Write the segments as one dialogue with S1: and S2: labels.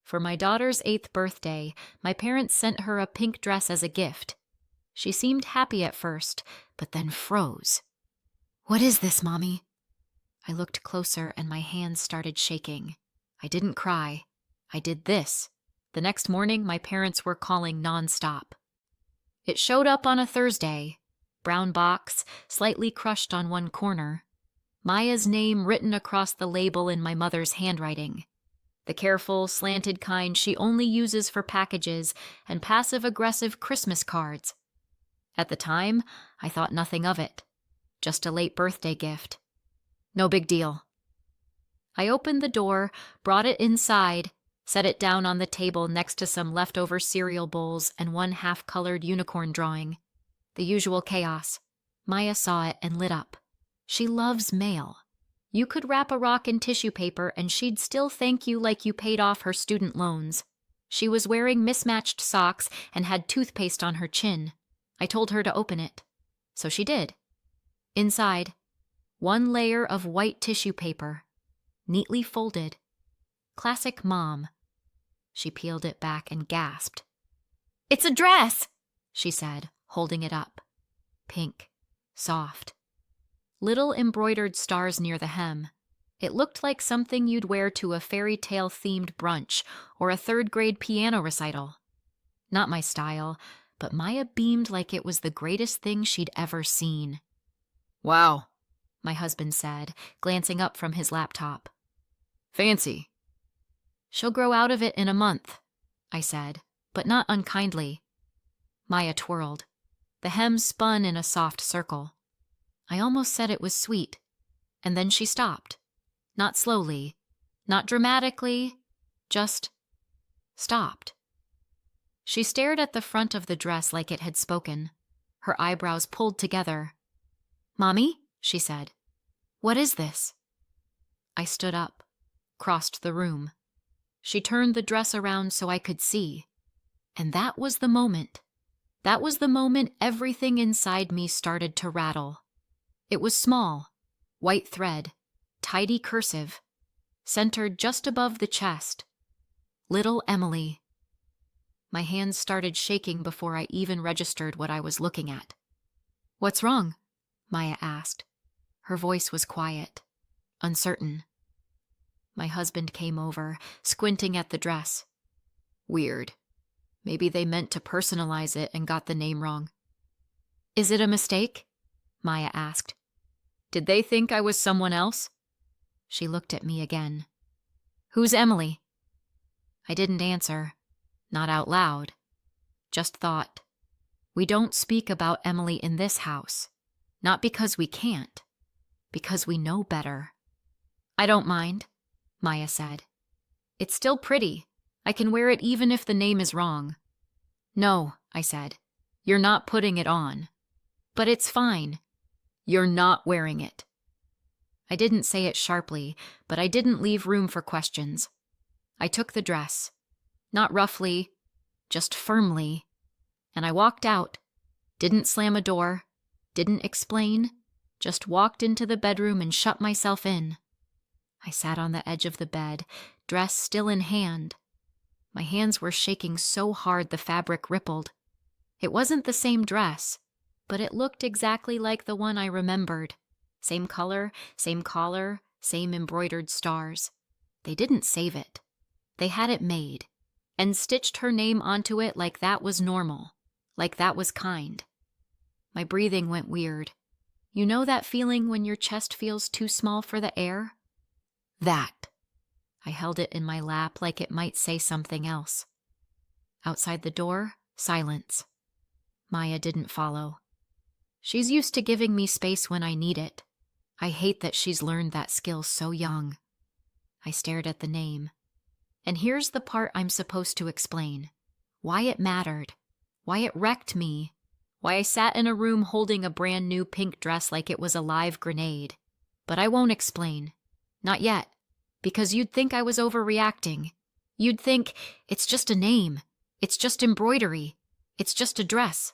S1: For my daughter's 8th birthday, my parents sent her a pink dress as a gift. She seemed happy at first, but then froze. "What is this, Mommy?" I looked closer and my hands started shaking. I didn't cry. I did this. The next morning, my parents were calling nonstop. It showed up on a Thursday. Brown box, slightly crushed on one corner. Maya's name written across the label in my mother's handwriting. The careful, slanted kind she only uses for packages and passive-aggressive Christmas cards. At the time, I thought nothing of it. Just a late birthday gift. No big deal. I opened the door, brought it inside, set it down on the table next to some leftover cereal bowls and one half-colored unicorn drawing. The usual chaos. Maya saw it and lit up. She loves mail. You could wrap a rock in tissue paper and she'd still thank you like you paid off her student loans. She was wearing mismatched socks and had toothpaste on her chin. I told her to open it. So she did. Inside, one layer of white tissue paper, neatly folded. Classic Mom. She peeled it back and gasped. "It's a dress," she said, holding it up. Pink, soft. Little embroidered stars near the hem. It looked like something you'd wear to a fairy tale-themed brunch or a third-grade piano recital. Not my style, but Maya beamed like it was the greatest thing she'd ever seen. "Wow," my husband said, glancing up from his laptop. "Fancy." "She'll grow out of it in a month," I said, but not unkindly. Maya twirled. The hem spun in a soft circle. I almost said it was sweet, and then she stopped. Not slowly, not dramatically, just stopped. She stared at the front of the dress like it had spoken, her eyebrows pulled together. "Mommy," she said, "what is this?" I stood up, crossed the room. She turned the dress around so I could see. And that was the moment. That was the moment everything inside me started to rattle. It was small, white thread, tidy cursive, centered just above the chest. Little Emily. My hands started shaking before I even registered what I was looking at. "What's wrong?" Maya asked. Her voice was quiet, uncertain. My husband came over, squinting at the dress. "Weird. Maybe they meant to personalize it and got the name wrong." "Is it a mistake?" Maya asked. "Did they think I was someone else?" She looked at me again. "Who's Emily?" I didn't answer, not out loud. Just thought, we don't speak about Emily in this house. Not because we can't, because we know better. "I don't mind," Maya said. "It's still pretty. I can wear it even if the name is wrong." "No," I said. "You're not putting it on." "But it's fine." "You're not wearing it." I didn't say it sharply, but I didn't leave room for questions. I took the dress. Not roughly, just firmly. And I walked out. Didn't slam a door. Didn't explain. Just walked into the bedroom and shut myself in. I sat on the edge of the bed, dress still in hand. My hands were shaking so hard the fabric rippled. It wasn't the same dress, but it looked exactly like the one I remembered. Same color, same collar, same embroidered stars. They didn't save it. They had it made, and stitched her name onto it like that was normal, like that was kind. My breathing went weird. You know that feeling when your chest feels too small for the air? That. I held it in my lap like it might say something else. Outside the door, silence. Maya didn't follow. She's used to giving me space when I need it. I hate that she's learned that skill so young. I stared at the name. And here's the part I'm supposed to explain. Why it mattered. Why it wrecked me. Why I sat in a room holding a brand new pink dress like it was a live grenade. But I won't explain. Not yet. Because you'd think I was overreacting. You'd think, it's just a name. It's just embroidery. It's just a dress.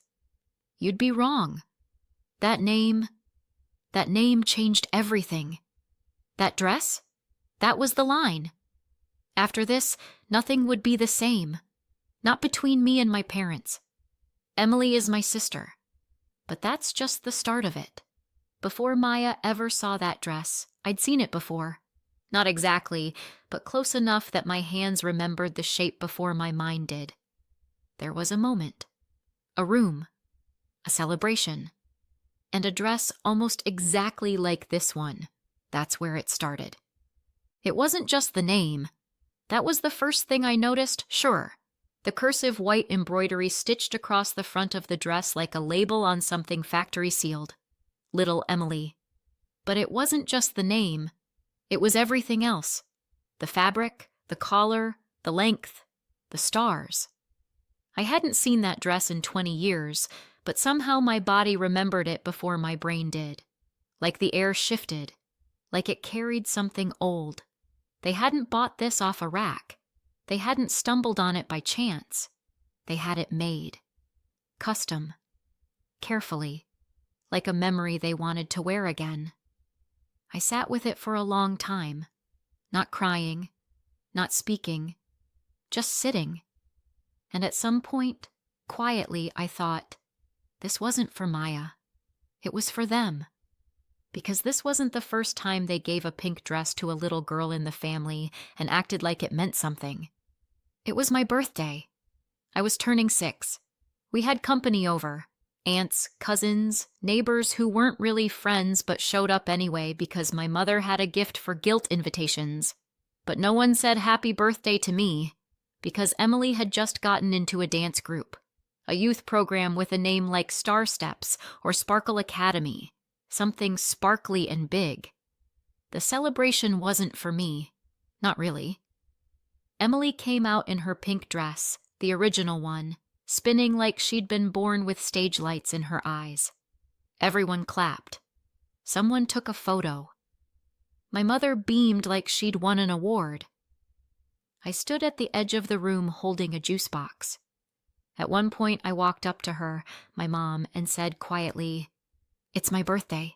S1: You'd be wrong. That name changed everything. That dress? That was the line. After this, nothing would be the same. Not between me and my parents. Emily is my sister. But that's just the start of it. Before Maya ever saw that dress, I'd seen it before. Not exactly, but close enough that my hands remembered the shape before my mind did. There was a moment. A room. A celebration. And a dress almost exactly like this one. That's where it started. It wasn't just the name. That was the first thing I noticed, sure. The cursive white embroidery stitched across the front of the dress like a label on something factory sealed. Little Emily. But it wasn't just the name. It was everything else. The fabric, the collar, the length, the stars. I hadn't seen that dress in 20 years, but somehow my body remembered it before my brain did. Like the air shifted. Like it carried something old. They hadn't bought this off a rack. They hadn't stumbled on it by chance. They had it made. Custom. Carefully. Like a memory they wanted to wear again. I sat with it for a long time. Not crying. Not speaking. Just sitting. And at some point, quietly, I thought, this wasn't for Maya. It was for them. Because this wasn't the first time they gave a pink dress to a little girl in the family and acted like it meant something. It was my birthday. I was turning 6. We had company over. Aunts, cousins, neighbors who weren't really friends but showed up anyway because my mother had a gift for guilt invitations. But no one said happy birthday to me because Emily had just gotten into a dance group, a youth program with a name like Star Steps or Sparkle Academy. Something sparkly and big. The celebration wasn't for me. Not really. Emily came out in her pink dress, the original one, spinning like she'd been born with stage lights in her eyes. Everyone clapped. Someone took a photo. My mother beamed like she'd won an award. I stood at the edge of the room holding a juice box. At one point I walked up to her, my mom, and said quietly, "It's my birthday."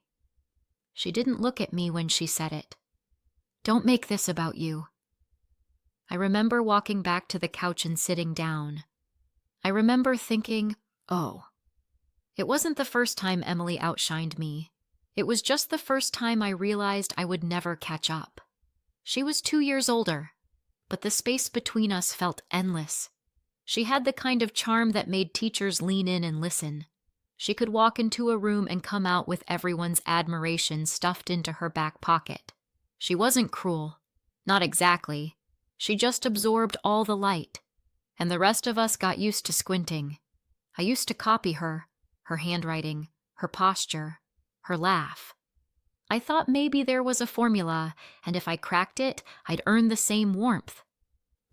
S1: She didn't look at me when she said it. "Don't make this about you." I remember walking back to the couch and sitting down. I remember thinking, oh. It wasn't the first time Emily outshined me. It was just the first time I realized I would never catch up. She was 2 years older, but the space between us felt endless. She had the kind of charm that made teachers lean in and listen. She could walk into a room and come out with everyone's admiration stuffed into her back pocket. She wasn't cruel. Not exactly. She just absorbed all the light. And the rest of us got used to squinting. I used to copy her handwriting, her posture, her laugh. I thought maybe there was a formula, and if I cracked it, I'd earn the same warmth.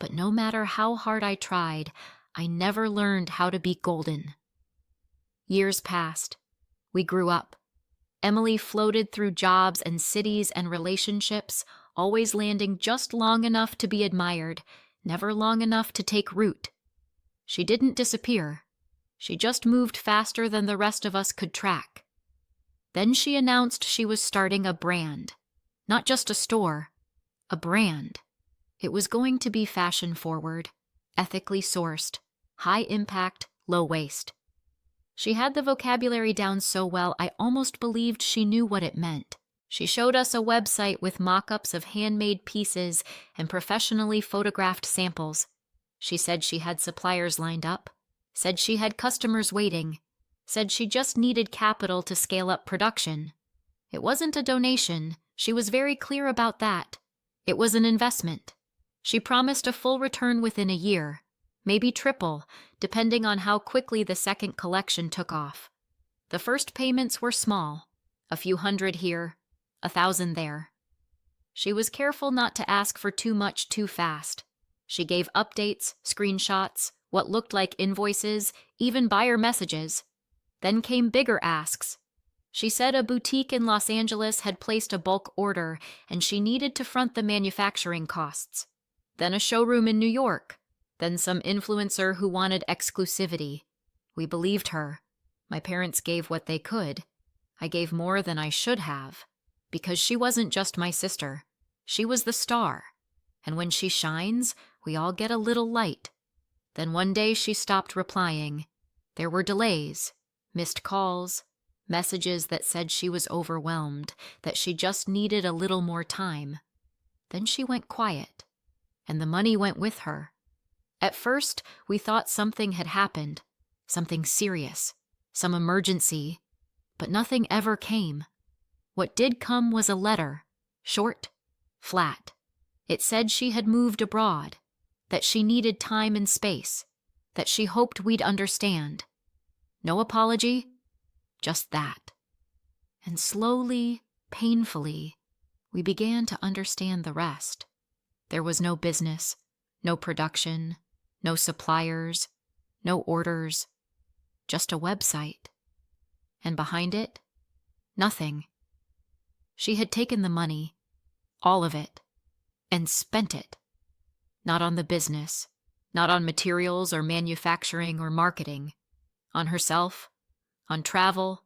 S1: But no matter how hard I tried, I never learned how to be golden. Years passed. We grew up. Emily floated through jobs and cities and relationships, always landing just long enough to be admired, never long enough to take root. She didn't disappear. She just moved faster than the rest of us could track. Then she announced she was starting a brand. Not just a store, a brand. It was going to be fashion forward, ethically sourced, high impact, low waste. She had the vocabulary down so well I almost believed she knew what it meant. She showed us a website with mock-ups of handmade pieces and professionally photographed samples. She said she had suppliers lined up, said she had customers waiting, said she just needed capital to scale up production. It wasn't a donation. She was very clear about that. It was an investment. She promised a full return within a year, maybe triple, depending on how quickly the second collection took off. The first payments were small, a few hundred here, 1,000 there. She was careful not to ask for too much too fast. She gave updates, screenshots, what looked like invoices, even buyer messages. Then came bigger asks. She said a boutique in Los Angeles had placed a bulk order and she needed to front the manufacturing costs. Then a showroom in New York. Then some influencer who wanted exclusivity. We believed her. My parents gave what they could. I gave more than I should have. Because she wasn't just my sister. She was the star. And when she shines, we all get a little light. Then one day she stopped replying. There were delays, missed calls, messages that said she was overwhelmed, that she just needed a little more time. Then she went quiet, and the money went with her. At first, we thought something had happened, something serious, some emergency, but nothing ever came. What did come was a letter, short, flat. It said she had moved abroad, that she needed time and space, that she hoped we'd understand. No apology, just that. And slowly, painfully, we began to understand the rest. There was no business, no production, no suppliers, no orders, just a website. And behind it, nothing. She had taken the money, all of it, and spent it. Not on the business, not on materials or manufacturing or marketing. On herself, on travel,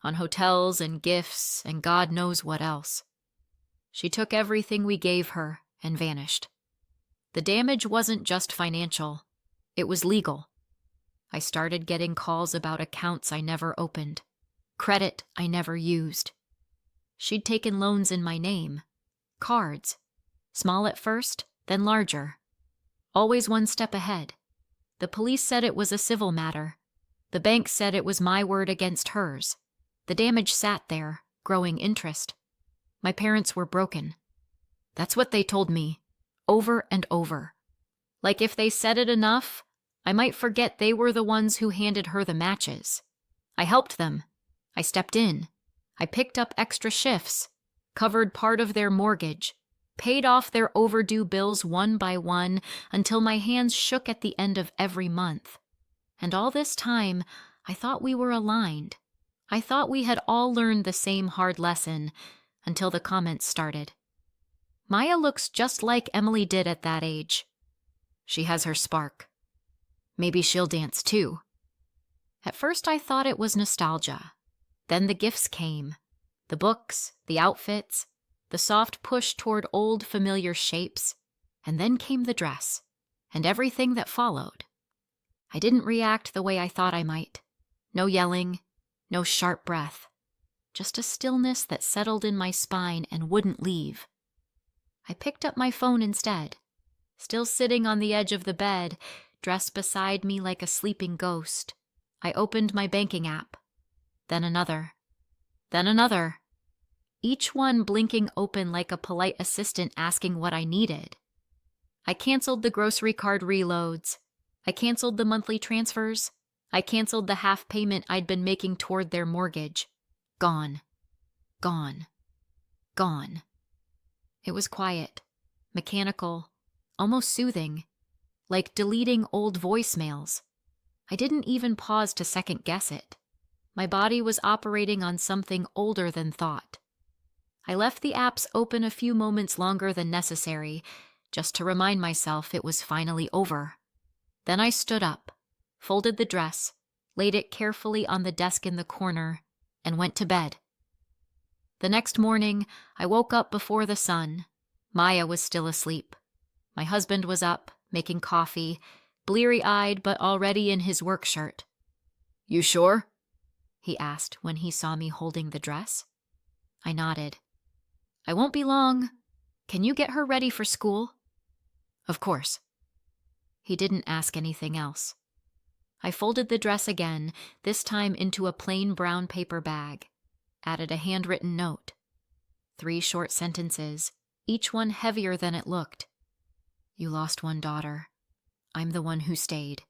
S1: on hotels and gifts and God knows what else. She took everything we gave her and vanished. The damage wasn't just financial, it was legal. I started getting calls about accounts I never opened, credit I never used. She'd taken loans in my name, cards, small at first, then larger. Always one step ahead. The police said it was a civil matter. The bank said it was my word against hers. The damage sat there, growing interest. My parents were broken. That's what they told me, over and over. Like if they said it enough, I might forget they were the ones who handed her the matches. I helped them. I stepped in. I picked up extra shifts, covered part of their mortgage, paid off their overdue bills one by one until my hands shook at the end of every month. And all this time, I thought we were aligned. I thought we had all learned the same hard lesson until the comments started. Maya looks just like Emily did at that age. She has her spark. Maybe she'll dance too. At first I thought it was nostalgia. Then the gifts came. The books, the outfits, the soft push toward old familiar shapes, and then came the dress, and everything that followed. I didn't react the way I thought I might. No yelling, no sharp breath. Just a stillness that settled in my spine and wouldn't leave. I picked up my phone instead. Still sitting on the edge of the bed, dressed beside me like a sleeping ghost, I opened my banking app. Then another. Then another. Each one blinking open like a polite assistant asking what I needed. I canceled the grocery card reloads. I canceled the monthly transfers. I canceled the half payment I'd been making toward their mortgage. Gone. Gone. Gone. It was quiet, mechanical, almost soothing, like deleting old voicemails. I didn't even pause to second guess it. My body was operating on something older than thought. I left the apps open a few moments longer than necessary, just to remind myself it was finally over. Then I stood up, folded the dress, laid it carefully on the desk in the corner, and went to bed. The next morning, I woke up before the sun. Maya was still asleep. My husband was up, making coffee, bleary-eyed but already in his work shirt. "You sure?" he asked when he saw me holding the dress. I nodded. "I won't be long. Can you get her ready for school?" "Of course." He didn't ask anything else. I folded the dress again, this time into a plain brown paper bag. Added a handwritten note. 3 short sentences, each one heavier than it looked. "You lost one daughter. I'm the one who stayed.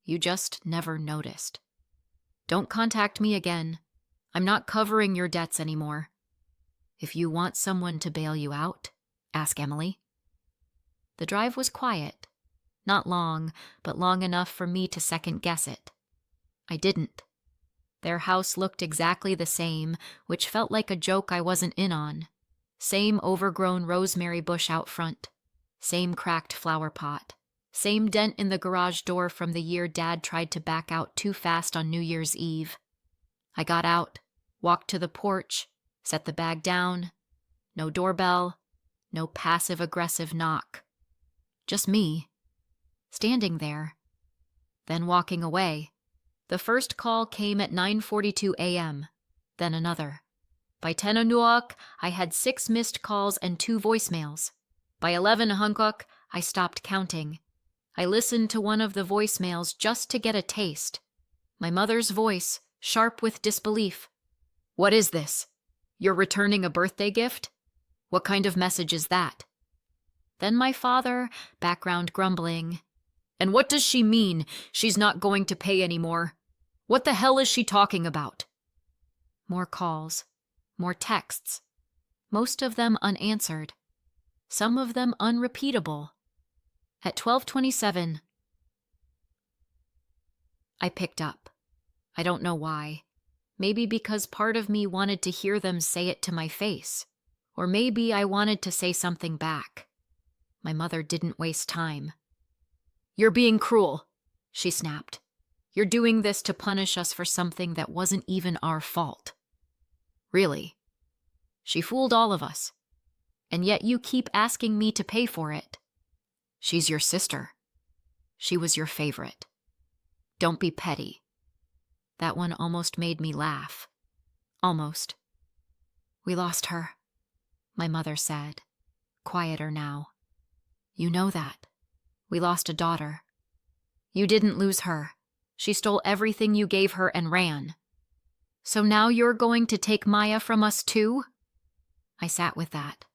S1: You just never noticed. Don't contact me again. I'm not covering your debts anymore. If you want someone to bail you out, ask Emily." The drive was quiet. Not long, but long enough for me to second guess it. I didn't. Their house looked exactly the same, which felt like a joke I wasn't in on. Same overgrown rosemary bush out front. Same cracked flower pot. Same dent in the garage door from the year Dad tried to back out too fast on New Year's Eve. I got out, walked to the porch, set the bag down. No doorbell, No passive-aggressive knock. Just me, standing there, then walking away. The first call came at 9:42 a.m., then another. By 10 o'clock, I had 6 missed calls and 2 voicemails. By 11 o'clock, I stopped counting. I listened to one of the voicemails just to get a taste. My mother's voice, sharp with disbelief. "What is this? You're returning a birthday gift? What kind of message is that?" Then my father, background grumbling. "And what does she mean she's not going to pay anymore? What the hell is she talking about?" More calls, more texts, most of them unanswered, some of them unrepeatable. At 12:27, I picked up. I don't know why. Maybe because part of me wanted to hear them say it to my face. Or maybe I wanted to say something back. My mother didn't waste time. "You're being cruel," she snapped. "You're doing this to punish us for something that wasn't even our fault." Really? She fooled all of us. And yet you keep asking me to pay for it. She's your sister. She was your favorite. Don't be petty. That one almost made me laugh. Almost. "We lost her," my mother said, quieter now. "You know that. We lost a daughter. You didn't lose her. She stole everything you gave her and ran. So now you're going to take Maya from us too?" I sat with that.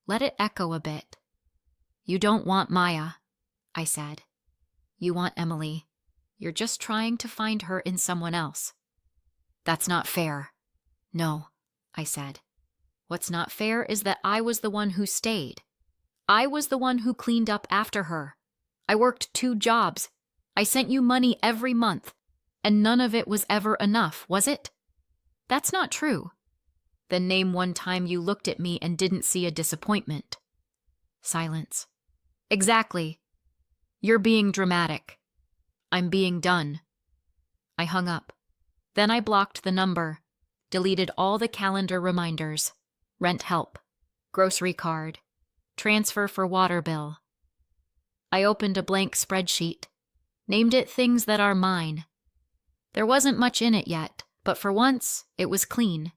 S1: Let it echo a bit. "You don't want Maya," I said. "You want Emily. You're just trying to find her in someone else." "That's not fair." "No," I said. "What's not fair is that I was the one who stayed. I was the one who cleaned up after her. I worked 2 jobs. I sent you money every month, and none of it was ever enough, was it? That's not true. Then name one time you looked at me and didn't see a disappointment." Silence. "Exactly. You're being dramatic. I'm being done." I hung up. Then I blocked the number, deleted all the calendar reminders, rent help, grocery card, transfer for water bill. I opened a blank spreadsheet, named it things that are mine. There wasn't much in it yet, but for once, it was clean.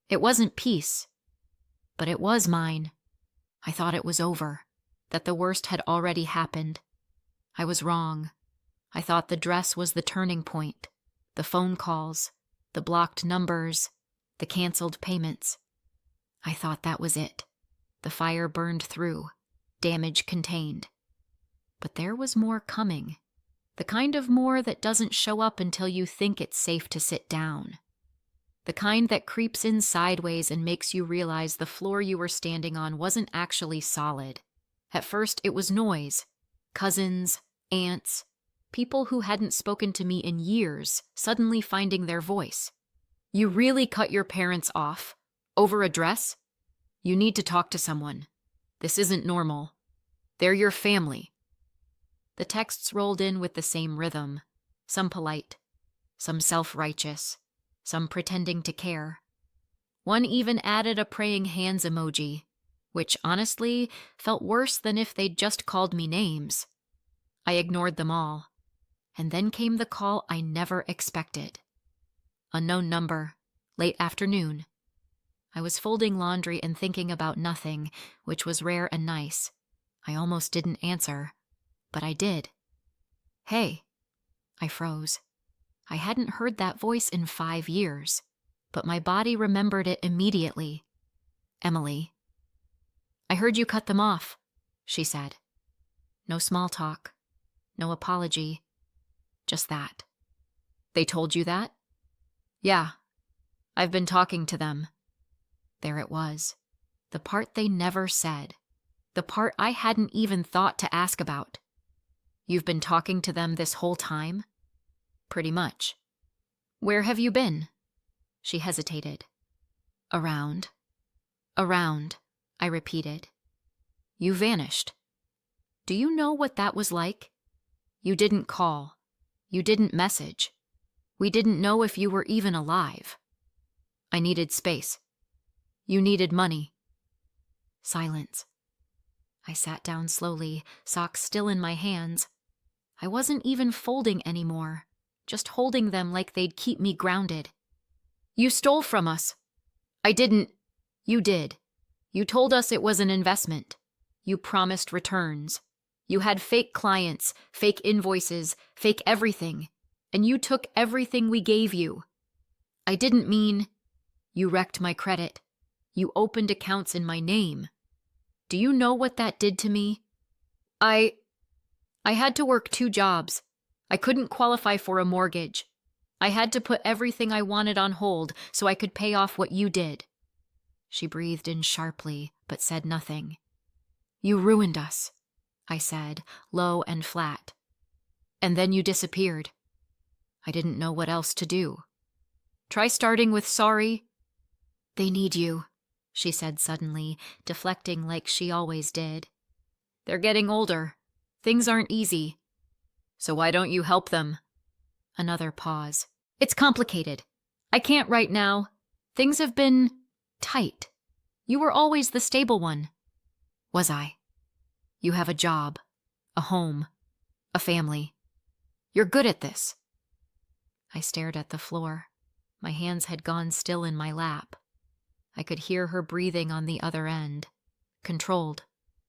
S1: It wasn't peace, but it was mine. I thought it was over, that the worst had already happened. I was wrong. I thought the dress was the turning point, the phone calls, the blocked numbers, the canceled payments. I thought that was it. The fire burned through, damage contained. But there was more coming, the kind of more that doesn't show up until you think it's safe to sit down. The kind that creeps in sideways and makes you realize the floor you were standing on wasn't actually solid. At first, it was noise. Cousins, aunts, people who hadn't spoken to me in years suddenly finding their voice. "You really cut your parents off? Over a dress? You need to talk to someone. This isn't normal. They're your family." The texts rolled in with the same rhythm, some polite, some self-righteous, some pretending to care. One even added a praying hands emoji, which honestly felt worse than if they'd just called me names. I ignored them all. And then came the call I never expected. Unknown number, late afternoon. I was folding laundry and thinking about nothing, which was rare and nice. I almost didn't answer, but I did. "Hey." I froze. I hadn't heard that voice in 5 years, but my body remembered it immediately. "Emily." "I heard you cut them off," she said. No small talk, no apology, just that. "They told you that?" "Yeah. I've been talking to them." There it was. The part they never said. The part I hadn't even thought to ask about. "You've been talking to them this whole time?" "Pretty much." "Where have you been?" She hesitated. "Around." "Around," I repeated. "You vanished. Do you know what that was like? You didn't call. You didn't message. We didn't know if you were even alive. I needed space. You needed money." Silence. I sat down slowly, socks still in my hands. I wasn't even folding anymore, just holding them like they'd keep me grounded. You stole from us. I didn't. You did. You told us it was an investment. You promised returns. You had fake clients, fake invoices, fake everything. And you took everything we gave you. I didn't mean... You wrecked my credit. You opened accounts in my name. Do you know what that did to me? I had to work 2 jobs. I couldn't qualify for a mortgage. I had to put everything I wanted on hold so I could pay off what you did. She breathed in sharply, but said nothing. You ruined us, I said, low and flat. And then you disappeared. I didn't know what else to do. Try starting with sorry. They need you, she said suddenly, deflecting like she always did. They're getting older. Things aren't easy. So why don't you help them? Another pause. It's complicated. I can't right now. Things have been tight. You were always the stable one. Was I? You have a job, a home, a family. You're good at this. I stared at the floor. My hands had gone still in my lap. I could hear her breathing on the other end. Controlled,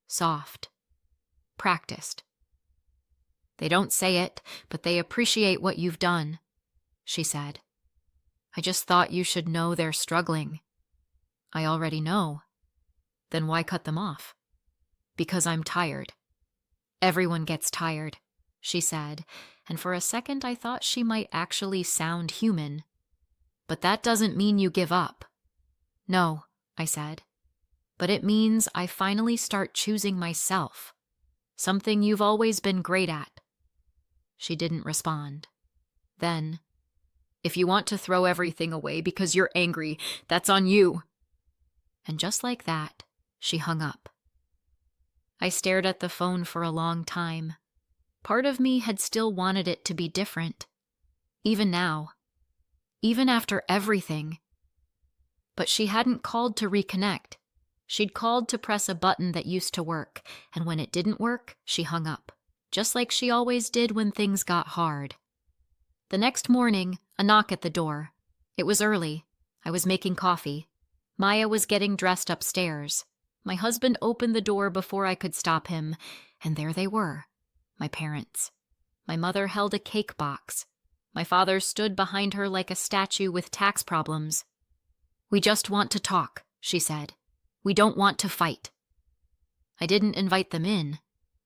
S1: soft, practiced. They don't say it, but they appreciate what you've done, she said. I just thought you should know they're struggling. I already know. Then why cut them off? Because I'm tired. Everyone gets tired, she said, and for a second I thought she might actually sound human. But that doesn't mean you give up. No, I said. But it means I finally start choosing myself. Something you've always been great at. She didn't respond. Then, if you want to throw everything away because you're angry, that's on you. And just like that, she hung up. I stared at the phone for a long time. Part of me had still wanted it to be different. Even now. Even after everything. But she hadn't called to reconnect. She'd called to press a button that used to work, and when it didn't work, she hung up, just like she always did when things got hard. The next morning, a knock at the door. It was early. I was making coffee. Maya was getting dressed upstairs. My husband opened the door before I could stop him, and there they were, my parents. My mother held a cake box. My father stood behind her like a statue with tax problems. We just want to talk, she said. We don't want to fight. I didn't invite them in.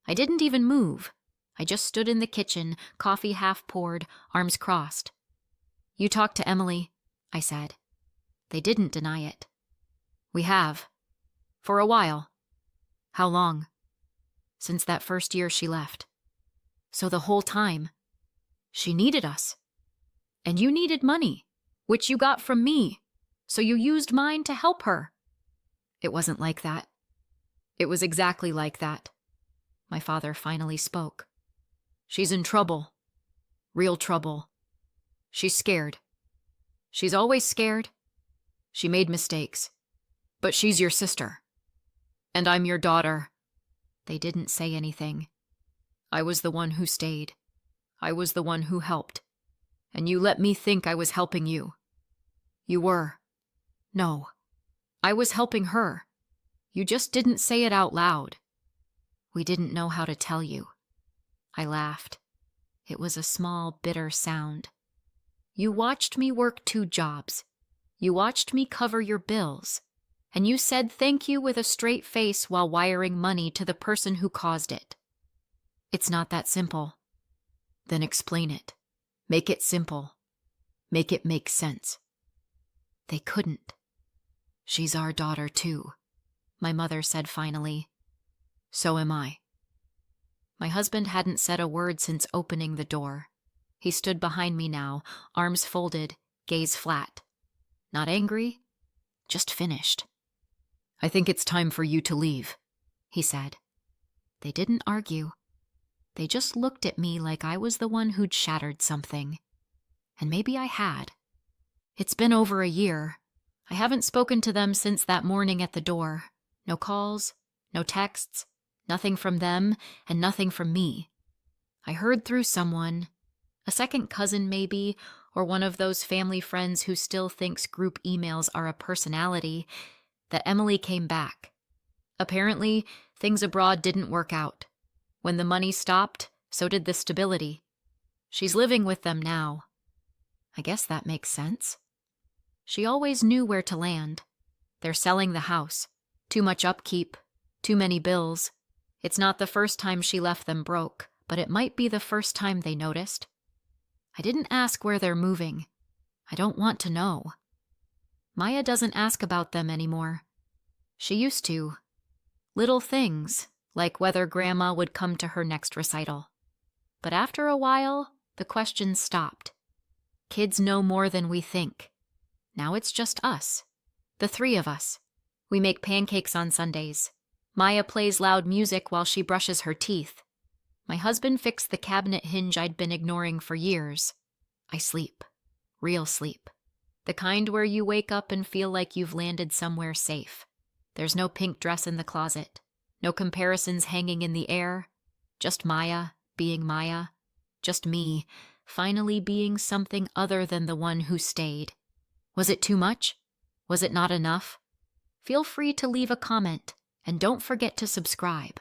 S1: I didn't even move. I just stood in the kitchen, coffee half poured, arms crossed. You talked to Emily, I said. They didn't deny it. We have. For a while. How long? Since that first year she left. So the whole time. She needed us. And you needed money, which you got from me. So you used mine to help her. It wasn't like that. It was exactly like that. My father finally spoke. She's in trouble. Real trouble. She's scared. She's always scared. She made mistakes. But she's your sister. And I'm your daughter. They didn't say anything. I was the one who stayed. I was the one who helped. And you let me think I was helping you. You were. No. I was helping her. You just didn't say it out loud. We didn't know how to tell you. I laughed. It was a small, bitter sound. You watched me work 2 jobs. You watched me cover your bills. And you said thank you with a straight face while wiring money to the person who caused it. It's not that simple. Then explain it. Make it simple. Make it make sense. They couldn't. She's our daughter too, my mother said finally. So am I. My husband hadn't said a word since opening the door. He stood behind me now, arms folded, gaze flat. Not angry, just finished. I think it's time for you to leave, he said. They didn't argue. They just looked at me like I was the one who'd shattered something. And maybe I had. It's been over a year. I haven't spoken to them since that morning at the door. No calls, no texts, Nothing from them and nothing from me. I heard through someone, a second cousin maybe, or one of those family friends who still thinks group emails are a personality, that Emily came back. Apparently, things abroad didn't work out. When the money stopped, so did the stability. She's living with them now. I guess that makes sense. She always knew where to land. They're selling the house. Too much upkeep. Too many bills. It's not the first time she left them broke, but it might be the first time they noticed. I didn't ask where they're moving. I don't want to know. Maya doesn't ask about them anymore. She used to. Little things, like whether Grandma would come to her next recital. But after a while, the questions stopped. Kids know more than we think. Now it's just us. The three of us. We make pancakes on Sundays. Maya plays loud music while she brushes her teeth. My husband fixed the cabinet hinge I'd been ignoring for years. I sleep. Real sleep. The kind where you wake up and feel like you've landed somewhere safe. There's no pink dress in the closet. No comparisons hanging in the air. Just Maya being Maya. Just me, finally being something other than the one who stayed. Was it too much? Was it not enough? Feel free to leave a comment, and don't forget to subscribe.